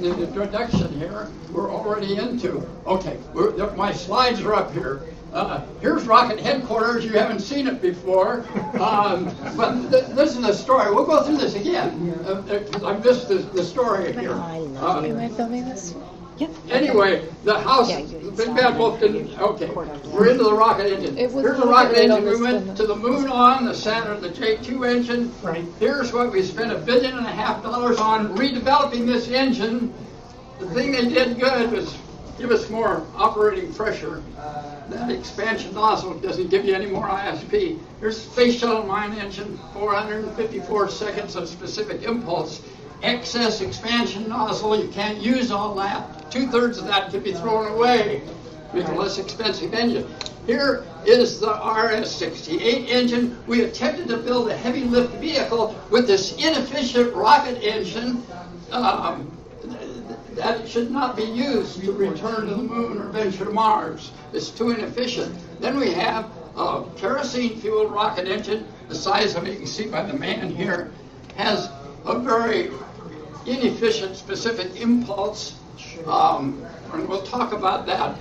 in the introduction here, we're already into. Okay, my slides are up here. Here's rocket headquarters. You haven't seen it before, but this is the story. We'll go through this again. I missed the story here. Am I filming this? Yep. Anyway, the house, the Big Bad Wolf didn't. Okay, we're into the rocket engine. Here's the rocket engine. We went to the moon on the Saturn, the J2 engine. Right. Here's what we spent $1.5 billion on redeveloping this engine. The thing they did good was give us more operating pressure. That expansion nozzle doesn't give you any more ISP. Here's the Space Shuttle mine engine, 454 seconds of specific impulse. Excess expansion nozzle, you can't use all that. 2/3 of that could be thrown away. Make a less expensive engine. Here is the RS-68 engine. We attempted to build a heavy lift vehicle with this inefficient rocket engine that should not be used to return to the moon or venture to Mars. It's too inefficient. Then we have a kerosene-fueled rocket engine, the size of it, you can see by the man here, has a very inefficient specific impulse, and we'll talk about that.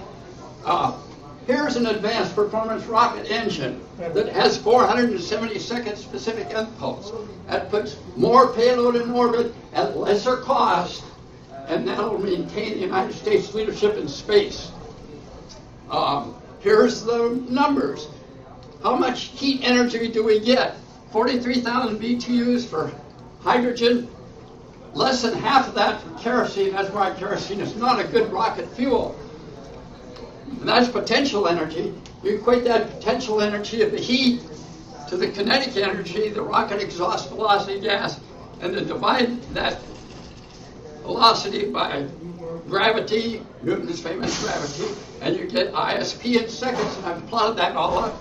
Here's an advanced performance rocket engine that has 470-second specific impulse. That puts more payload in orbit at lesser cost, and that'll maintain the United States leadership in space. Here's the numbers. How much heat energy do we get? 43,000 BTUs for hydrogen, less than half of that for kerosene. That's why kerosene is not a good rocket fuel. And that's potential energy. You equate that potential energy of the heat to the kinetic energy, the rocket exhaust velocity gas, and then divide that velocity by gravity, Newton's famous gravity, and you get ISP in seconds, and I've plotted that all up.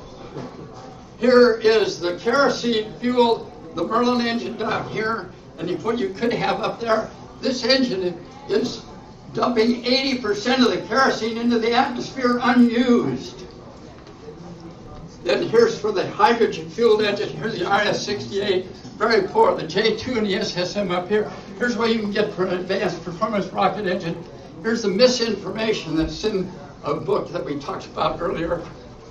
Here is the kerosene fuel, the Merlin engine down here, and what you could have up there. This engine is dumping 80% of the kerosene into the atmosphere unused. Then here's for the hydrogen-fueled engine. Here's the RS-68, very poor. The J2 and the SSM up here. Here's what you can get for an advanced performance rocket engine. Here's the misinformation that's in a book that we talked about earlier.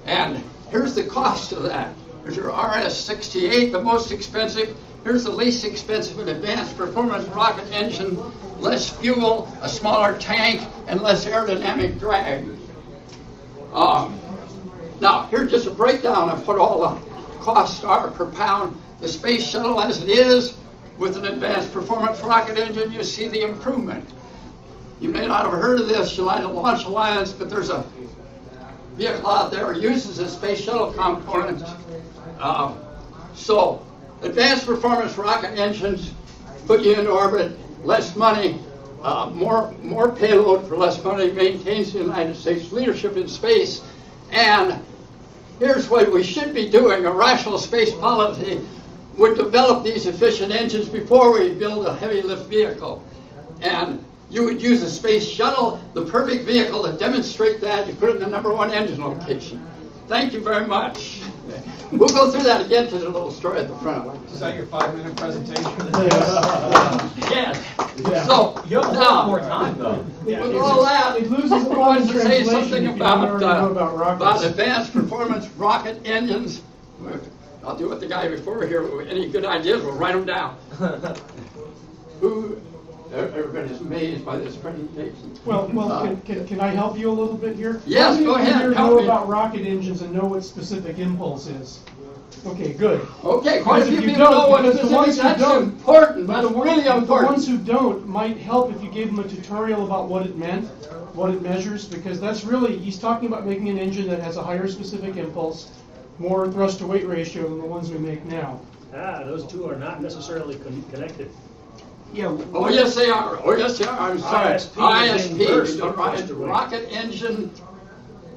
And here's the cost of that. Here's your RS-68, the most expensive. Here's the least expensive and advanced performance rocket engine. Less fuel, a smaller tank, and less aerodynamic drag. Now, here's just a breakdown of what all the costs are per pound. The space shuttle as it is, with an advanced performance rocket engine, you see the improvement. You may not have heard of this, United Launch Alliance, but there's a vehicle out there that uses a space shuttle component. So, advanced performance rocket engines put you in orbit, less money, more payload for less money, maintains the United States leadership in space. And here's what we should be doing. A rational space policy would develop these efficient engines before we build a heavy lift vehicle. And you would use a space shuttle, the perfect vehicle to demonstrate that. You put it in the #1 engine location. Thank you very much. We'll go through that again to the little story at the front. Is that your 5-minute presentation? Yes. Yeah. So, You have a now, lot more time, though. with all that, It loses the I wanted to say translation something if you don't already know about about rockets. advanced performance rocket engines. I'll do what the guy before here, any good ideas, we'll write them down. Everybody's amazed by this presentation. Well, can I help you a little bit here? Yes, go ahead, How many of you help know me. about rocket engines and know what specific impulse is? Okay, good. Okay, quite a Because few if you people know what don't, because the ones specific, who that's don't- important, But that's the really ones important. who don't might help if you gave them a tutorial about what it meant, what it measures, because that's really, he's talking about making an engine that has a higher specific impulse, more thrust to weight ratio than the ones we make now. Those two are not necessarily connected. Yeah. Oh, yes, they are. Oh, yes, they are. I'm sorry. ISP is inverse ISP, to thrust to weight. rocket engine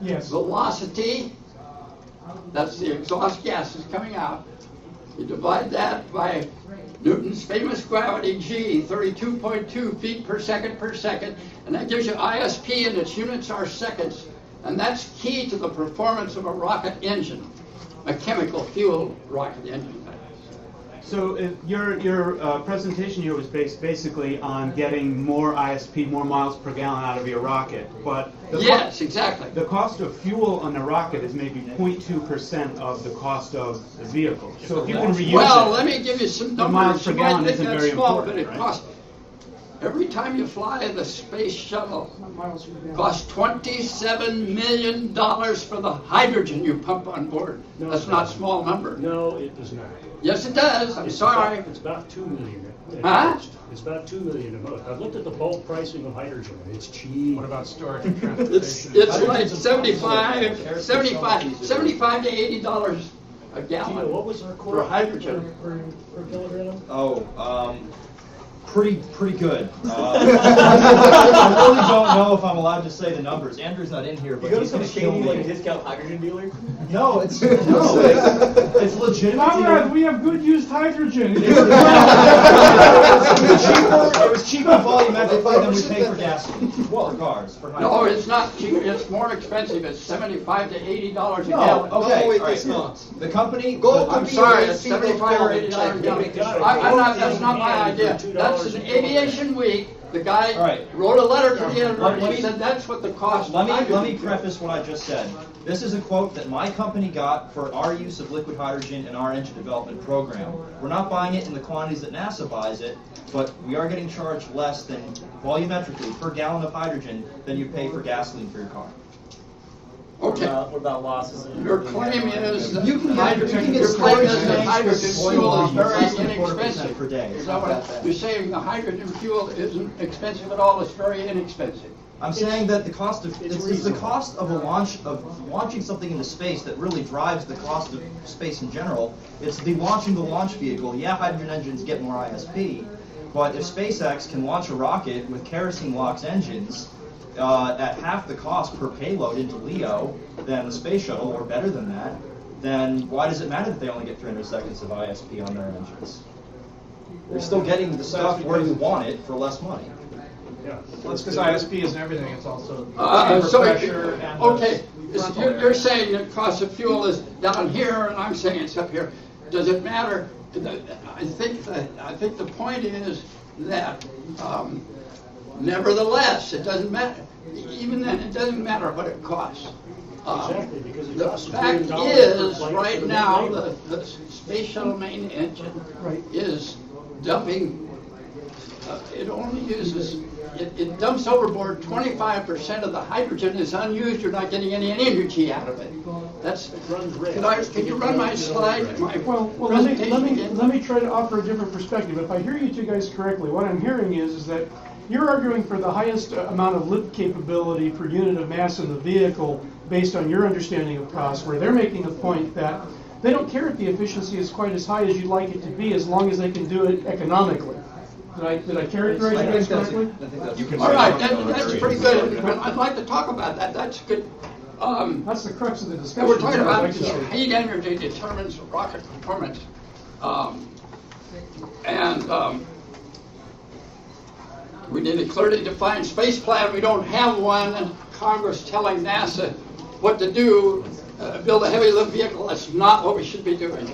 Yes. velocity. That's the exhaust gases coming out. You divide that by Newton's famous gravity, G, 32.2 feet per second, and that gives you ISP, and its units are seconds. And that's key to the performance of a rocket engine, a chemical fuel rocket engine. So your presentation here was based basically on getting more ISP, more miles per gallon out of your rocket. But yes, exactly. The cost of fuel on the rocket is maybe 0.2% of the cost of the vehicle. So if you can reuse well, it, let me give you some the numbers. miles per You might gallon think isn't that's very small, important, but it right? costs. Every time you fly the space shuttle, Miles per gallon. costs $27 million for the hydrogen you pump on board. No, That's not a small number. No, it does not. Yes, it does. I'm It's sorry. It's about $2 million. Huh? It's about $2 million a month. I've looked at the bulk pricing of hydrogen. It's cheap. What about storage and It's transportation? like 75 to $80 a Gino, gallon. what was our For core hydrogen. per kilogram? Oh, pretty good. I really don't know if I'm allowed to say the numbers. Andrew's not in here, but he's going to kill me. discount hydrogen dealer? No, it's legitimate. Conrad, we have good used hydrogen. It was cheaper volumetrically than we pay for gasoline, for cars, for hydrogen. No, it's not cheap. It's more expensive. It's $75 to $80 a No, gallon. okay. wait, all right. it's not. The company. I'm sorry, it's $75 or $80 a gallon. I'm not, that's not my idea. That's an Aviation Week. The guy All right. wrote a letter to the editor Let and me- he said that's what the cost. Let of me hydrogen is. preface what I just said. This is a quote that my company got for our use of liquid hydrogen in our engine development program. We're not buying it in the quantities that NASA buys it, but we are getting charged less than volumetrically per gallon of hydrogen than you pay for gasoline for your car. Okay. What about losses? Your claim is that You can hydrogen, get your claim storage is that tanks hydrogen with fuel oil is very less than 0.25% inexpensive. per day. Is that what you're saying? The hydrogen fuel isn't expensive at all. It's very inexpensive. I'm saying that the cost of it's it's the reasonable. cost of launching something into space that really drives the cost of space in general. It's the launching the launch vehicle. Yeah, hydrogen engines get more ISP, but if SpaceX can launch a rocket with kerosene LOX engines at half the cost per payload into LEO than the space shuttle, or better than that, then why does it matter that they only get 300 seconds of ISP on their engines? They're still getting the stuff where you want it for less money. Yeah. Well, it's because ISP isn't everything, it's also So, pressure and okay, frontal you're area. saying the cost of fuel is down here, and I'm saying it's up here. Does it matter? I think the point is that nevertheless, it doesn't matter. Even then, it doesn't matter what it costs. Exactly, because it The costs $1 fact billion is, per flight right for the now, payload. the space shuttle main engine Right. is dumping. It only uses. It dumps overboard 25% of the hydrogen is unused. You're not getting any energy out of it. That's. runs red. Can you run my slide? My Well, presentation again? let me try to offer a different perspective. If I hear you two guys correctly, what I'm hearing is that you're arguing for the highest amount of lift capability per unit of mass in the vehicle based on your understanding of cost, where they're making the point that they don't care if the efficiency is quite as high as you'd like it to be, as long as they can do it economically. Did I characterize you guys correctly? All right, that's pretty good. I'd like to talk about that. That's good. That's the crux of the discussion. We're talking I'd about like to say. heat energy determines rocket performance. We need a clearly defined space plan. We don't have one, and Congress telling NASA what to do, build a heavy lift vehicle. That's not what we should be doing.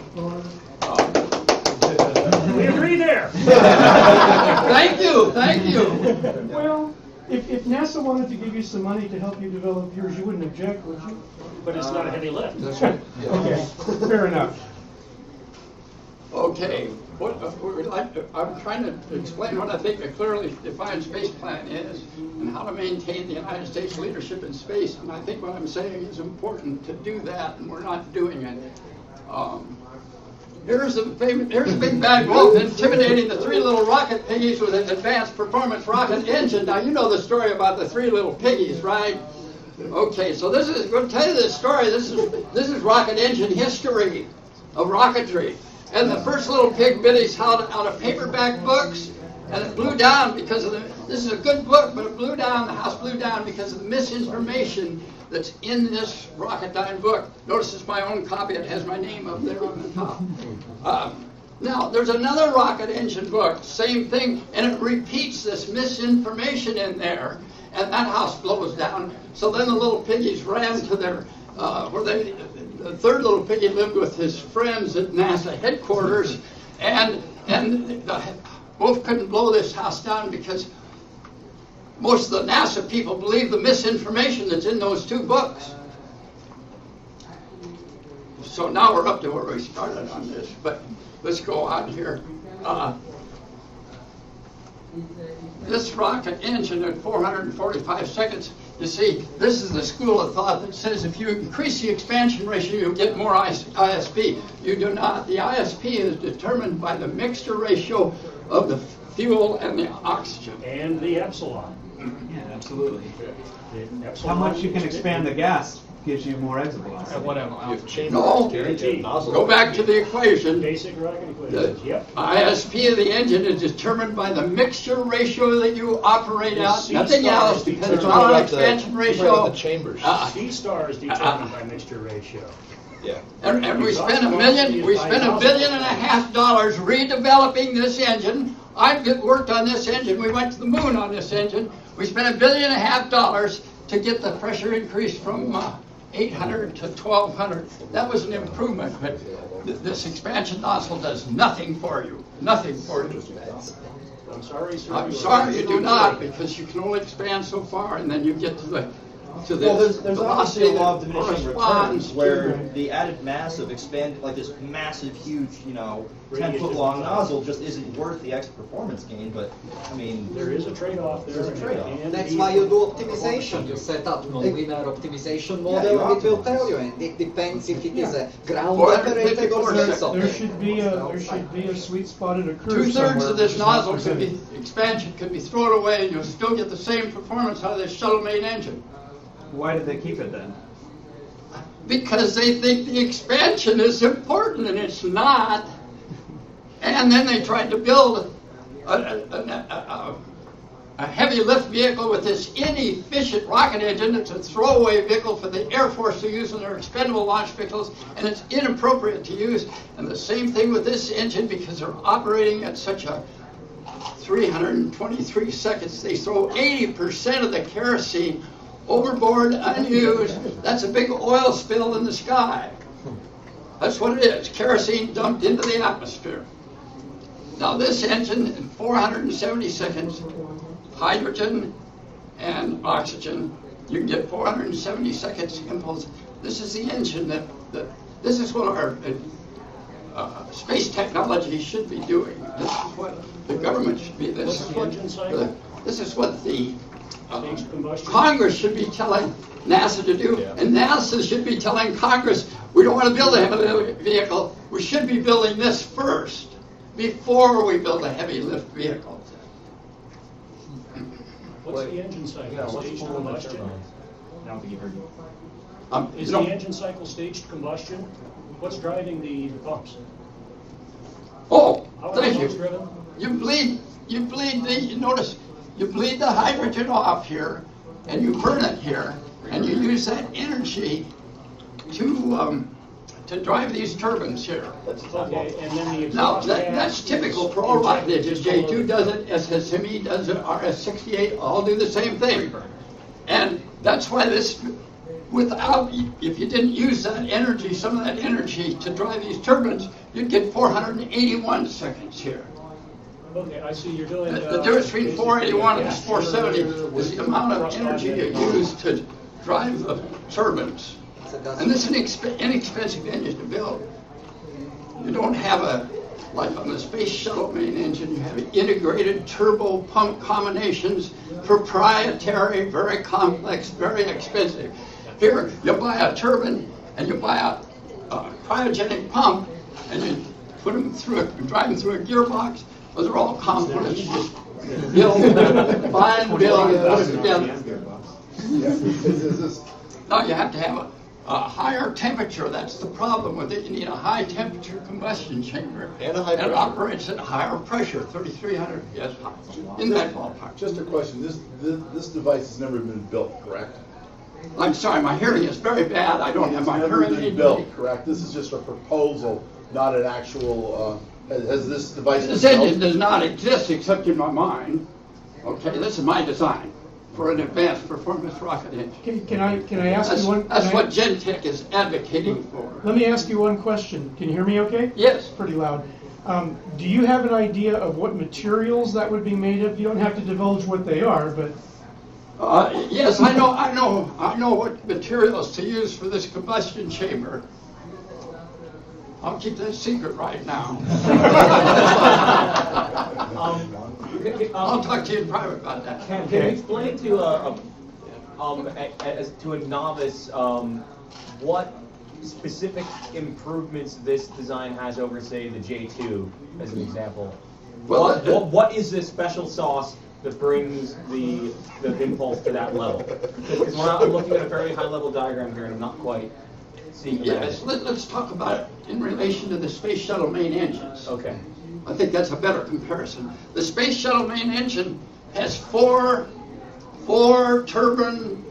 We agree there. Thank you. Well, if NASA wanted to give you some money to help you develop yours, you wouldn't object, would you? But it's not a heavy lift. Okay, fair enough. Okay, I'm trying to explain what I think a clearly defined space plan is and how to maintain the United States leadership in space. And I think what I'm saying is important to do that, and we're not doing it. Here's a big bad wolf intimidating the three little rocket piggies with an advanced performance rocket engine. Now, you know the story about the three little piggies, right? Okay, so this is going to tell you this story. This is rocket engine history of rocketry. And the first little pig bit his out of paperback books, and it blew down because of this is a good book, but it blew down, the house blew down because of the misinformation that's in this Rocketdyne book. Notice it's my own copy, it has my name up there on the top. Now, there's another rocket engine book, same thing, and it repeats this misinformation in there, and that house blows down. So then the little piggies ran to their, the third little piggy lived with his friends at NASA headquarters, And Wolf couldn't blow this house down because most of the NASA people believe the misinformation that's in those 2 books. So now we're up to where we started on this, but let's go on here. This rocket engine at 445 seconds, you see, this is the school of thought that says if you increase the expansion ratio, you'll get more ISP. You do not. The ISP is determined by the mixture ratio of the fuel and the oxygen. And the epsilon. Yeah, absolutely. The epsilon How much you can expand the gas gives you more exit velocity. At what amount? No, Guaranteed. go back to the equation. Basic rocket The equations. Yep. ISP of the engine is determined by the mixture ratio that you operate The out, C nothing star else, is because determined it's not an by expansion the ratio. chambers. C-star is determined by mixture ratio. Yeah. And we spent $1 billion and a half dollars redeveloping this engine. I've worked on this engine. We went to the moon on this engine. We spent $1.5 billion to get the pressure increase from 800 to 1200. That was an improvement, but this expansion nozzle does nothing for you. Nothing for you. I'm sorry, sir. I'm sorry you do not, because you can only expand so far, and then you get to the Well, there's obviously velocity a law of that diminishing corresponds returns where to the added mass of expand, like this massive, huge, 10-foot Radius long is- nozzle just isn't worth the extra performance gain. But I mean, There is a trade-off there. There's a trade-off. and That's the- why you do optimization. You set up non-linear optimization model, you and it will optimize. tell you. And it depends if it is a ground 454 operated or seconds. surface There should operated. be a sweet spot in a curve 2/3 somewhere of this which is not nozzle could be presented. expansion could be thrown away, and you'll still get the same performance out of this shuttle main engine. Why did they keep it then? Because they think the expansion is important, and it's not. And then they tried to build a heavy lift vehicle with this inefficient rocket engine. It's a throwaway vehicle for the Air Force to use in their expendable launch vehicles, and it's inappropriate to use. And the same thing with this engine, because they're operating at such a 323 seconds. They throw 80% of the kerosene overboard, unused. That's a big oil spill in the sky. That's what it is. Kerosene dumped into the atmosphere. Now this engine, in 470 seconds, hydrogen and oxygen, you can get 470 seconds impulse. This is the engine that this is what our space technology should be doing. This is what the government should be. This is what the Staged combustion. Congress should be telling NASA to do, and NASA should be telling Congress, we don't want to build a heavy lift vehicle. We should be building this first, before we build a heavy lift vehicle. What's the engine cycle? Staged combustion? Is You the know, engine cycle staged combustion? What's driving the pumps? oh, How are the thank pumps you. driven? You bleed the hydrogen off here, and you burn it here, and you use that energy to drive these turbines here. Okay, and then the Now, exhaust that's gas typical is for all rocket injected engines. just below J2 does it, SSME does it, RS-68, all do the same thing. And that's why this, if you didn't use that energy, some of that energy to drive these turbines, you'd get 481 seconds here. Okay, I see you're doing. The difference between 481 and gas 470 generator is the amount of with energy you use to drive the turbines. And this is an inexpensive engine to build. You don't have like on the Space Shuttle main engine, you have integrated turbo pump combinations, proprietary, very complex, very expensive. Here, you buy a turbine and you buy a cryogenic pump and you put them through it, drive them through a gearbox. Those are all components. You just build, build, put it together. Now you have to have a higher temperature. That's the problem with it. You need a high temperature combustion chamber. And a high it pressure. operates at a higher pressure, 3,300, yes, in that ballpark. Just a question. This device has never been built, correct? I'm sorry, my hearing is very bad. I don't have my It's never hearing been aid. built, correct? This is just a proposal, not an actual. Has this device been This built? engine does not exist except in my mind. Okay, this is my design for an advanced performance rocket engine. Can I ask you one? That's what Gentech is advocating for. Let me ask you one question. Can you hear me okay? Yes. Pretty loud. Do you have an idea of what materials that would be made of? You don't have to divulge what they are, but yes, I know what materials to use for this combustion chamber. I'll keep that secret right now. I'll talk to you in private about that. Can you explain to a novice what specific improvements this design has over, say, the J2, as an example? Well, what is this special sauce that brings the impulse to that level? Because I'm looking at a very high-level diagram here, and I'm not quite seeing the yes, let's talk about it in relation to the Space Shuttle main engines. Okay. I think that's a better comparison. The Space Shuttle main engine has four turbine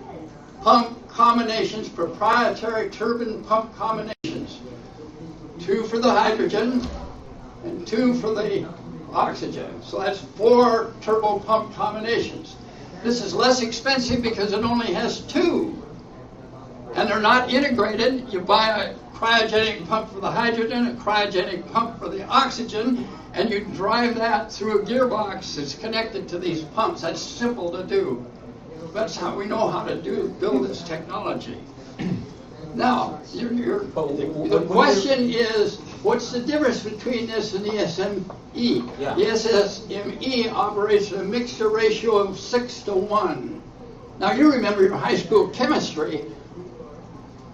pump combinations, proprietary turbine pump combinations. 2 for the hydrogen and 2 for the oxygen. So that's 4 turbo pump combinations. This is less expensive because it only has 2. And they're not integrated. You buy a cryogenic pump for the hydrogen, a cryogenic pump for the oxygen, and you drive that through a gearbox that's connected to these pumps. That's simple to do. That's how we know how to build this technology. Now, the question is, what's the difference between this and the SME? Yeah. The SME operates at a mixture ratio of 6:1. Now, you remember your high school chemistry.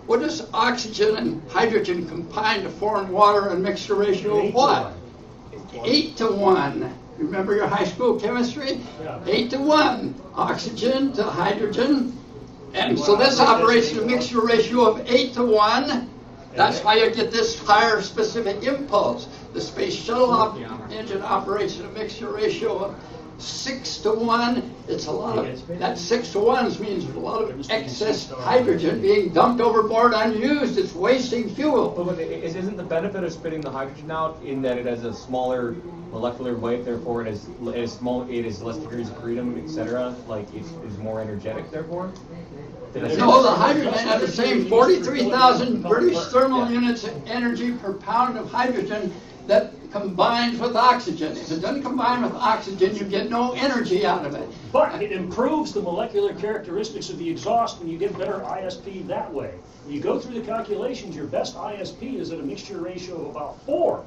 What does oxygen and hydrogen combine to form water and mixture ratio of what? 8:1. Remember your high school chemistry? Yeah. 8:1. Oxygen to hydrogen. And so this operates at a mixture ratio of 8:1. That's why you get this higher specific impulse. The Space Shuttle engine operates at a mixture ratio of 6:1. It's a lot of, that 6:1 means a lot of excess hydrogen being dumped overboard unused. It's wasting fuel. But isn't the benefit of spitting the hydrogen out in that it has a smaller molecular weight, therefore it is less degrees of freedom, etc.? Like it's more energetic, therefore? No, the hydrogen has the same 43,000 British thermal units of energy per pound of hydrogen that combines with oxygen. If it doesn't combine with oxygen, you get no energy out of it. But it improves the molecular characteristics of the exhaust, and you get better ISP that way. When you go through the calculations, your best ISP is at a mixture ratio of about 4.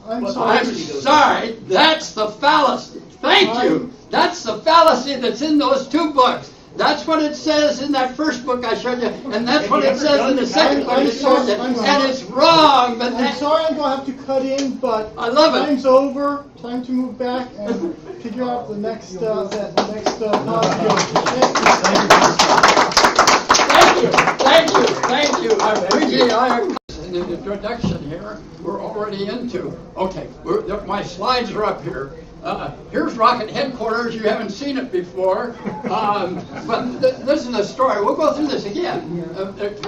I'm I'm sorry, that's the fallacy. Thank you. That's the fallacy that's in those 2 books. That's what it says in that first book I showed you, and that's what it says in the second book I showed you. And it's wrong, but I'm sorry I'm going to have to cut in, but I love it. Time's over. Time to move back and figure out the next Thank you. I appreciate in the introduction here. We're already into. Okay, my slides are up here. Here's Rocket Headquarters. You haven't seen it before, but this is the story. We'll go through this again.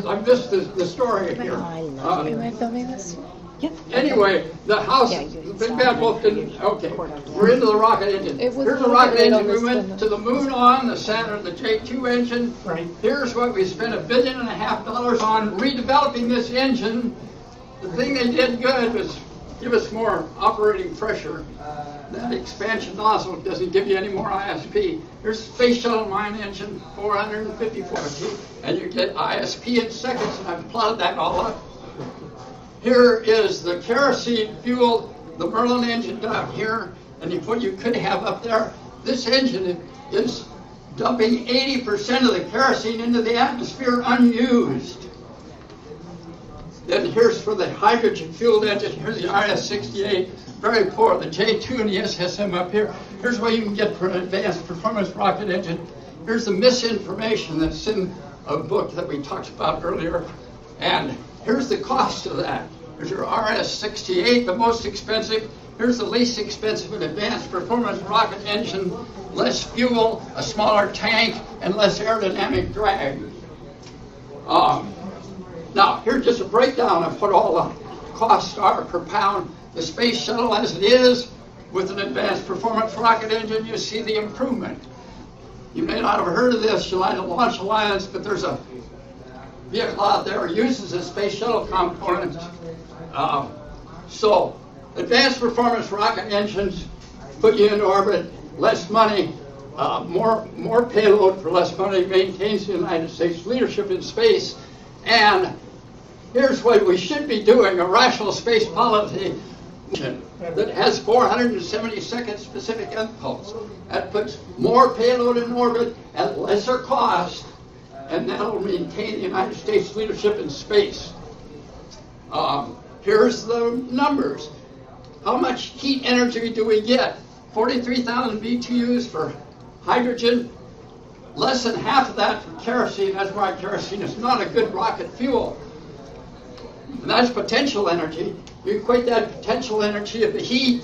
I missed the story here. Am I filming this? Yep. Anyway, the house, the Big Bad Wolf didn't. Okay, we're into the rocket engine. Here's the rocket engine. We went to the moon on the Saturn, the J2 engine. Right. Here's what we spent $1.5 billion on redeveloping this engine. The thing they did good was give us more operating pressure. That expansion nozzle doesn't give you any more ISP. Here's the Space Shuttle mine engine, 454 feet, and you get ISP in seconds, and I've plotted that all up. Here is the kerosene fuel, the Merlin engine down here, and what you could have up there. This engine is dumping 80% of the kerosene into the atmosphere unused. Then here's for the hydrogen-fueled engine. Here's the RS-68, very poor. The J2 and the SSM up here. Here's what you can get for an advanced performance rocket engine. Here's the misinformation that's in a book that we talked about earlier. And here's the cost of that. Here's your RS-68, the most expensive. Here's the least expensive and advanced performance rocket engine. Less fuel, a smaller tank, and less aerodynamic drag. Now, here's just a breakdown of what all the costs are per pound. The Space Shuttle as it is, with an advanced performance rocket engine, you see the improvement. You may not have heard of this, United Launch Alliance, but there's a vehicle out there that uses a Space Shuttle component. So Advanced performance rocket engines put you in orbit, less money, more payload for less money, maintains the United States leadership in space. And here's what we should be doing: a rational space policy that has 470-second specific impulse. That puts more payload in orbit at lesser cost, and that'll maintain the United States leadership in space. Here's the numbers. How much heat energy do we get? 43,000 BTUs for hydrogen, less than half of that for kerosene. That's why kerosene is not a good rocket fuel. And that's potential energy. You equate that potential energy of the heat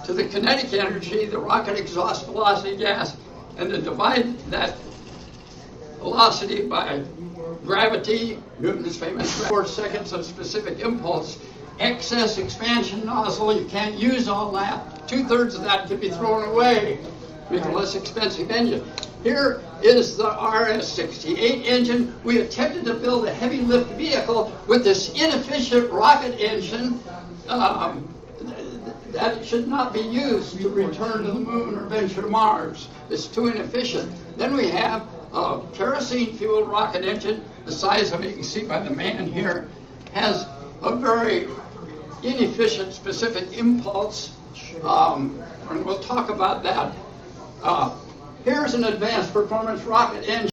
to the kinetic energy, the rocket exhaust velocity gas, and then divide that velocity by gravity, Newton's famous 4 seconds of specific impulse. Excess expansion nozzle, you can't use all that. 2/3 of that could be thrown away, make a less expensive engine. Here is the RS-68 engine. We attempted to build a heavy lift vehicle with this inefficient rocket engine that should not be used to return to the moon or venture to Mars. It's too inefficient. Then we have a kerosene-fueled rocket engine, the size of it, you can see by the man here, has a very inefficient specific impulse, and we'll talk about that. Here's an advanced performance rocket engine.